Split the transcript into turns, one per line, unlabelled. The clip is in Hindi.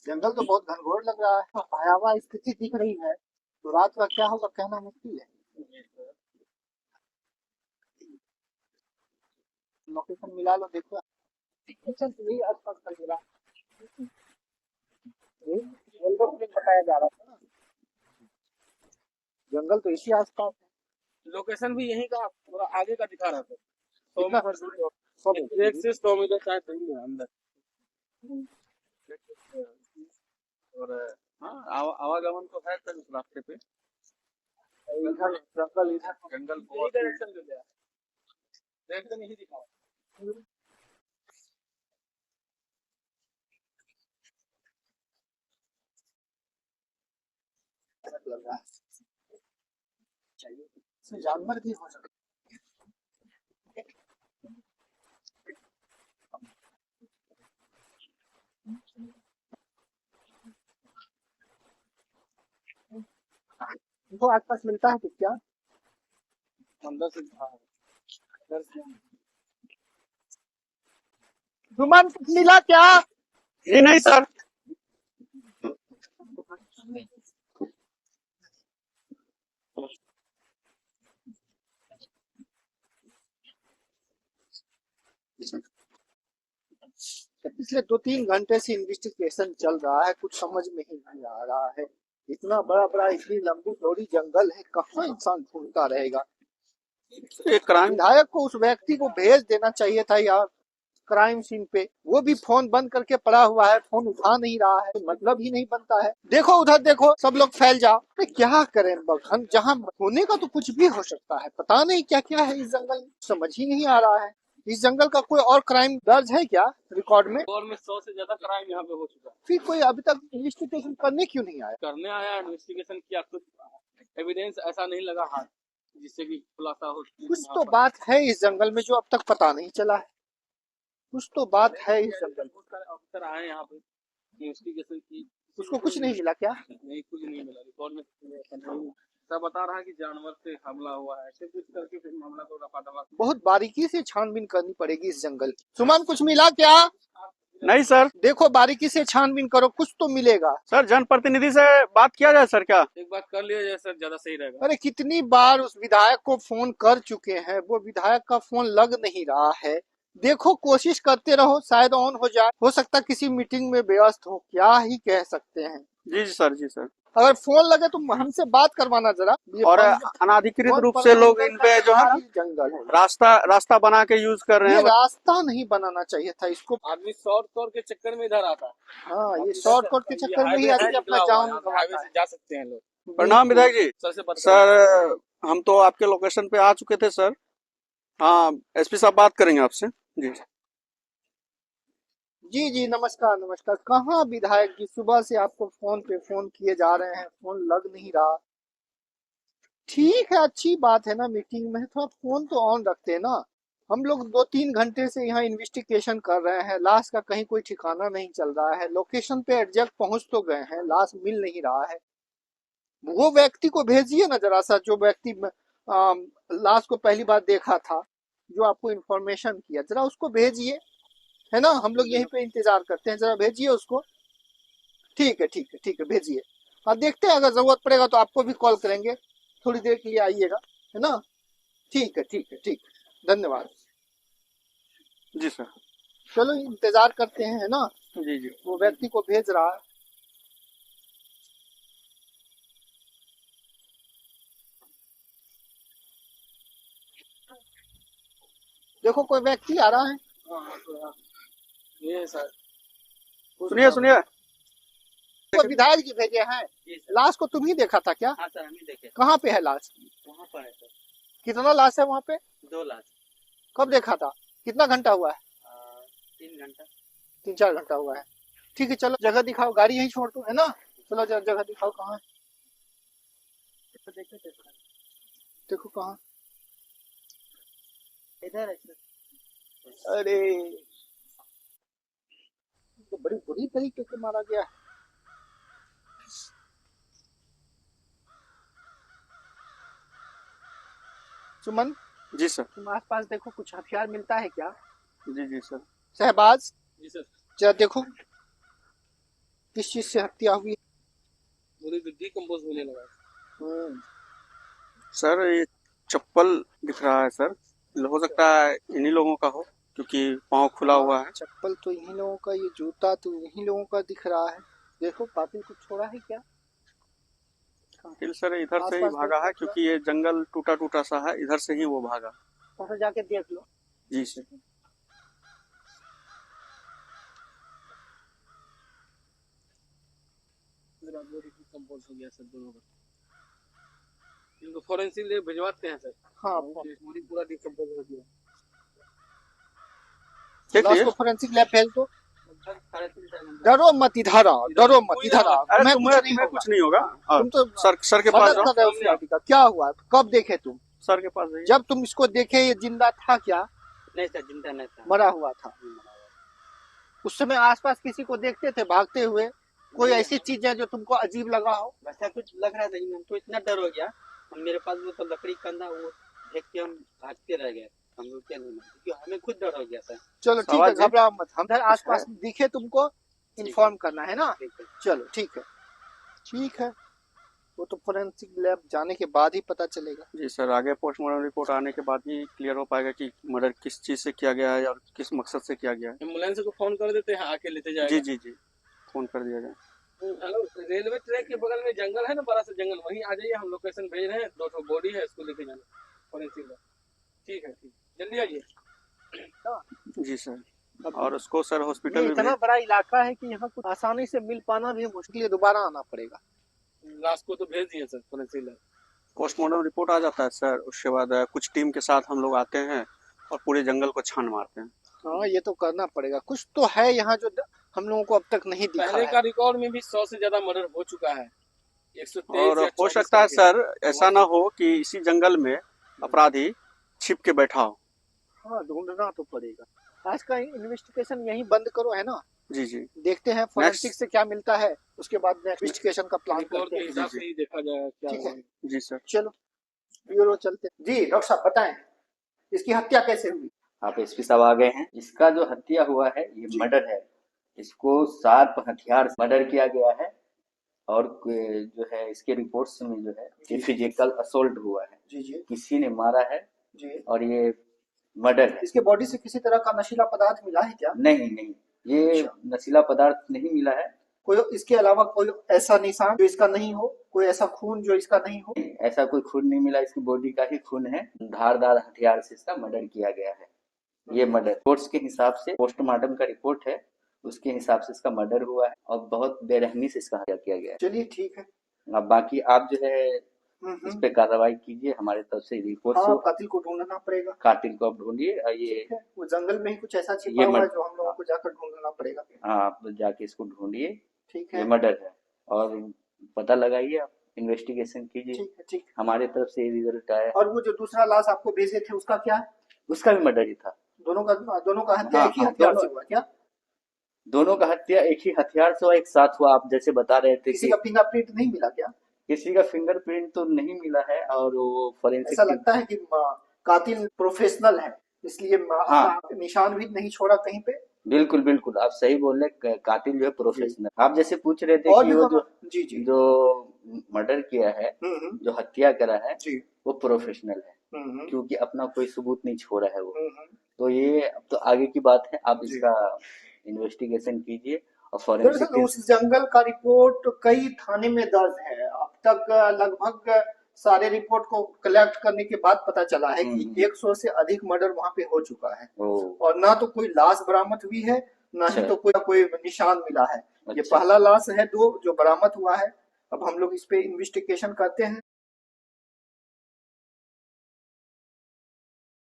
जंगल तो बहुत घनघोर लग रहा है, भयावह स्थिति दिख रही है। तो रात का क्या होगा कहना मुश्किल है। लोकेशन मिला लो, देखो। लोकेशन तो यही आसपास का मिला। ये रेलवे पुलिस बताया जा रहा था ना, जंगल तो इसी आसपास है।
लोकेशन भी यहीं का थोड़ा आगे का दिखा रहा था। 100
कितना
मीटर दूरी और
100 मीटर
एक
दूरी।
से 100 मीटर शायद दूरी है अंदर। और हाँ, आवागमन तो है सर उस रास्ते पे।
इधर जंगल, इधर
जंगल बहुत डायरेक्शन में गया, डायरेक्शन नहीं दिखा।
लग रहा है, चाहिए इसमें जानवर भी हो सकते हैं। इनको आसपास मिलता है क्या?
अंदर से हाँ, अंदर से
सुमन कुछ मिला क्या?
ये नहीं सर।
पिछले 2-3 घंटे से इन्वेस्टिगेशन चल रहा है, कुछ समझ में ही नहीं आ रहा है। इतना बड़ा बड़ा, इतनी लंबी चौड़ी जंगल है, कहाँ इंसान ढूंढता रहेगा।
एक क्राइम
विधायक को उस व्यक्ति को भेज देना चाहिए था यार, क्राइम सीन पे। वो भी फोन बंद करके पड़ा हुआ है, फोन उठा नहीं रहा है, मतलब ही नहीं बनता है। देखो उधर देखो, सब लोग फैल जाओ। अरे क्या करें, हम जहाँ होने का तो कुछ भी हो सकता है, पता नहीं क्या क्या है इस जंगल में, समझ ही नहीं आ रहा है। इस जंगल का कोई और क्राइम दर्ज है क्या रिकॉर्ड में?
और में 100 से ज्यादा क्राइम यहाँ पे हो चुका है।
फिर कोई अभी तक इन्वेस्टिगेशन करने क्यों नहीं आया?
करने आया, इन्वेस्टिगेशन किया, कुछ एविडेंस ऐसा नहीं लगा हाथ जिससे कि खुलासा हो।
कुछ तो बात है इस जंगल में जो अब तक पता नहीं चला है। कुछ तो बात है इस जंगल में।
बहुत सारे ऑफिसर आए यहाँ पे, इन्वेस्टिगेशन की,
उसको कुछ नहीं मिला क्या?
नहीं कुछ नहीं मिला रिकॉर्ड में। सब बता रहा है कि जानवर से हमला हुआ है, ऐसे कुछ करके फिर मामला को रफा दफा।
बहुत बारीकी से छानबीन करनी पड़ेगी इस जंगल की। सुमन कुछ मिला क्या?
नहीं सर।
देखो बारीकी से छानबीन करो, कुछ तो मिलेगा।
सर जनप्रतिनिधि से बात किया जाए सर, क्या एक बात कर लिया जाए सर, ज्यादा सही रहेगा।
अरे कितनी बार उस विधायक को फोन कर चुके हैं, वो विधायक का फोन लग नहीं रहा है। देखो कोशिश करते रहो, शायद ऑन हो जाए। हो सकता किसी मीटिंग में व्यस्त हो, क्या ही कह सकते हैं।
जी जी सर, जी सर।
अगर फोन लगे तो हमसे बात करवाना जरा।
और अनाधिकृत रूप से लोग इन पे जो है
जंगल है,
रास्ता रास्ता बना के यूज कर रहे
ये
हैं।
रास्ता नहीं बनाना चाहिए था इसको।
आदमी शॉर्ट कट के चक्कर में इधर आता है।
हाँ, ये शॉर्टकट के चक्कर में ही आदमी अपना जान
हाईवे से जा सकते हैं लोग।
प्रणाम
विधायक जी। सर से बात सर, हम तो आपके लोकेशन पे आ चुके थे सर। हाँ, एसपी साहब बात करेंगे आपसे। जी
जी जी, नमस्कार नमस्कार। कहाँ विधायक जी, सुबह से आपको फोन पे फोन किए जा रहे हैं, फोन लग नहीं रहा। ठीक है, अच्छी बात है ना, मीटिंग में थोड़ा फोन तो ऑन रखते हैं ना। हम लोग 2-3 घंटे से यहाँ इन्वेस्टिगेशन कर रहे हैं, लाश का कहीं कोई ठिकाना नहीं चल रहा है। लोकेशन पे एग्जैक्ट पहुंच तो गए हैं, लाश मिल नहीं रहा है। वो व्यक्ति को भेजिए ना जरा सा, जो व्यक्ति लाश को पहली बार देखा था, जो आपको इन्फॉर्मेशन किया, जरा उसको भेजिए। है ना, हम लोग यहीं पे इंतजार करते हैं, जरा भेजिए उसको। ठीक है ठीक है ठीक है, भेजिए। हाँ, देखते हैं, अगर जरूरत पड़ेगा तो आपको भी कॉल करेंगे, थोड़ी देर के लिए आइएगा। है ना, ठीक है ठीक है ठीक है, धन्यवाद।
जी सर।
चलो इंतजार करते हैं, है ना।
जी जी।
वो व्यक्ति को भेज रहा है। देखो कोई व्यक्ति आ रहा है।
ये सर, सुनिए सुनिए।
तो विधायक जी भेजे हैं। लाश को तुम ही देखा था क्या?
हाँ सर, हम ही देखे।
कहाँ पे है लाश?
वहाँ पर है सर।
कितना लाश है वहाँ पे?
2 लाख।
कब देखा था? कितना घंटा हुआ है?
3 घंटा।
3-4 घंटा हुआ है। ठीक है, चलो जगह दिखाओ, गाड़ी यहीं छोड़ दो, है ना। चलो जगह दिखाओ, कहाँ है? देखो कहाँ।
इधर है सर।
अरे, तो बड़ी बुरी तरीके से मारा गया है। सुमन,
जी सर।
तुम आसपास देखो, कुछ हथियार मिलता है क्या?
जी जी सर।
शहबाज,
जी सर।
जरा देखो। किस चीज से हत्या हुई?
पूरी डिकम्पोज होने लगा।
हम्म,
सर ये चप्पल दिख रहा है सर, हो सकता है इन्हीं लोगों का हो, क्योंकि पाँव खुला हुआ है।
चप्पल तो इन्हीं लोगों का, ये जूता तो इन्हीं लोगों का दिख रहा है। देखो कातिल कुछ छोड़ा है क्या?
कातिल सर इधर से ही
आसपास
भागा
देखो
है,
थोड़ा,
क्योंकि ये जंगल टूटा टूटा सा है, इधर से ही वो भागा।
वहां जाके देख लो।
जी सर।
पूरा बॉडी डिकम्पोज हो गया सर दोनों का। इनको फॉरेंसिक लैब भिजवाते हैं सर।
हाँ,
बॉडी पूरा डिकम्पोज हो गया।
देख
लाश
लिए।
को फोरेंसिक लैब भेज दो।
लगभग 3.5 टाइम।
डरो मत इधर आओ, डरो मत इधर आओ।
अरे
तुम्हें
तुम्हें
कुछ
कुछ
नहीं
नहीं होगा।
होगा। तुम तो
सर के पास
मदद
जाओ।
कर रहे हो सीआईडी का। क्या हुआ? कब देखे तुम?
सर के पास जाइए।
जब तुम इसको देखे ये जिंदा था क्या?
नहीं सर, जिंदा नहीं था।
मरा हुआ था। उस समय आसपास किसी को देखते थे भागते हुए? कोई ऐसी चीज है जो तुमको अजीब लगा हो?
वैसा कुछ लग रहा था, हमको इतना डर हो गया। हम मेरे पास वो तो लकड़ी कंधा, वो देख के हम भागते रह गए। हम लोग क्या नहीं मानते, क्योंकि हमें खुद डर हो गया था।
चलो ठीक है,
सवाल जी।
घबराओ मत। हम इधर आसपास दिखे तुमको इन्फॉर्म करना है ना?
ठीक है।
चलो ठीक है, ठीक है। वो तो फोरेंसिक लैब जाने के बाद ही पता चलेगा।
जी सर, आगे पोस्टमार्टम रिपोर्ट आने के बाद ही क्लियर हो पाएगा कि मर्डर किस चीज़ से किया गया है और किस मकसद से किया गया है।
एम्बुलेंस को फोन कर देते हैं, आके लेते जाएगा।
जी जी जी, फोन कर दिया जाए।
हेलो, रेलवे ट्रैक के बगल में जंगल है ना, बड़ा सा जंगल, वहीं आ जाइए। हम लोकेशन भेज रहे हैं। 2 बॉडी है, इसको लेके जाना फॉरेंसिक लैब। ठीक है, ठीक, जल्दी आइए।
जी सर, और उसको सर
ये
हॉस्पिटल में
इतना बड़ा इलाका है कि यहाँ कुछ आसानी से मिल पाना भी मुश्किल है। दोबारा आना पड़ेगा।
लाश को तो भेज दिए sir forensic lab.
Postmortem report आ जाता है सर, उसके बाद कुछ टीम के साथ हम लोग आते हैं और पूरे जंगल को छान मारते हैं।
हाँ, ये तो करना पड़ेगा। कुछ तो है यहाँ जो हम लोगों को अब तक नहीं दिखा
पहले
है।
का रिकॉर्ड में भी 100 से ज्यादा मर्डर हो चुका है। 123
और
या
हो
24
सकता है
करके।
सर ऐसा ना हो कि इसी जंगल में अपराधी छिप के बैठा हो।
हाँ, ढूंढना तो पड़ेगा। आज का इन्वेस्टिगेशन यहीं बंद करो, है ना?
जी जी,
देखते हैं फोरेंसिक से क्या मिलता है, उसके बाद नेक्स्ट इन्वेस्टिगेशन का प्लान
रिकॉर्ड
करते
के
हैं।
हिसाब से ही देखा जाएगा क्या
ठीक है।
हुआ।
जी सर।
चलो ब्यूरो चलते हैं। जी डॉक्टर साहब बताएं, इसकी हत्या कैसे हुई?
आप एसपी साहब आ गए हैं। इसका जो हत्या हुआ है ये मर्डर है। इसको शार्प हथियार से मर्डर किया गया है और जो है इसके रिपोर्ट्स में जो है ये फिजिकल असोल्ट हुआ है।
जी जी
किसी ने मारा है
जी।
और ये मर्डर है।
इसके बॉडी से किसी तरह का नशीला पदार्थ मिला है क्या?
नहीं नहीं, ये
अच्छा।
नशीला पदार्थ नहीं मिला है।
कोई इसके अलावा कोई ऐसा निशान जो इसका नहीं हो? कोई ऐसा खून जो इसका नहीं हो?
ऐसा कोई खून नहीं मिला, इसकी बॉडी का ही खून है। धारदार हथियार से इसका मर्डर किया गया है। ये मर्डर रिपोर्ट्स के हिसाब से, पोस्टमार्टम का रिपोर्ट है उसके हिसाब से इसका मर्डर हुआ है और बहुत बेरहमी से इसका हत्या किया गया है।
चलिए ठीक है।
अब बाकी आप जो है इस पे कार्रवाई कीजिए, हमारे तरफ से रिपोर्ट
हाँ, कातिल को ढूंढना पड़ेगा।
कातिल को आप ढूंढिए और ये
ठीक है, वो जंगल में ही कुछ ऐसा छिपा
ये
हुआ है
मर्डर-
जो हम लोगों को जाकर ढूंढना पड़ेगा।
हाँ, आप जाके इसको ढूंढिए।
ठीक
ये
है,
मर्डर है और पता लगाइए, आप इन्वेस्टिगेशन कीजिए।
ठीक है, ठीक।
हमारे तरफ से रिजल्ट आया।
और वो जो दूसरा लाश आपको भेजे थे उसका क्या?
उसका भी मर्डर ही था।
दोनों का हत्या
हाँ,
एक ही
हाँ,
हथियार से
दोनों-
हुआ क्या?
दोनों का हत्या एक ही हथियार से हुआ, एक साथ हुआ। आप जैसे बता रहे थे
किसी
कि
का फिंगरप्रिंट नहीं मिला क्या?
किसी का फिंगरप्रिंट तो नहीं मिला है और वो फॉरेंसिक
ऐसा लगता है कि कातिल प्रोफेशनल है, इसलिए अपना निशान भी नहीं छोड़ा कहीं पे।
बिल्कुल बिल्कुल, आप सही बोल रहे। कातिल जो है प्रोफेशनल। आप जैसे पूछ रहे थे
और
कि
भी
वो
जी जी।
जो मर्डर किया है, जो हत्या करा है
जी।
वो प्रोफेशनल है, क्योंकि अपना कोई सबूत नहीं छोड़ा है वो। तो ये अब तो आगे की बात है, आप इसका इन्वेस्टिगेशन कीजिए और
दरअसल
फॉरेंसिक
उस जंगल का रिपोर्ट कई थाने में दर्ज है। अब तक लगभग सारे रिपोर्ट को कलेक्ट करने के बाद पता चला है कि 100 से अधिक मर्डर वहां पे हो चुका है और ना तो कोई लाश बरामद हुई है, ना ही तो कोई निशान मिला है। ये पहला लाश है जो बरामद हुआ है। अब हम लोग इस पे इन्वेस्टिगेशन करते हैं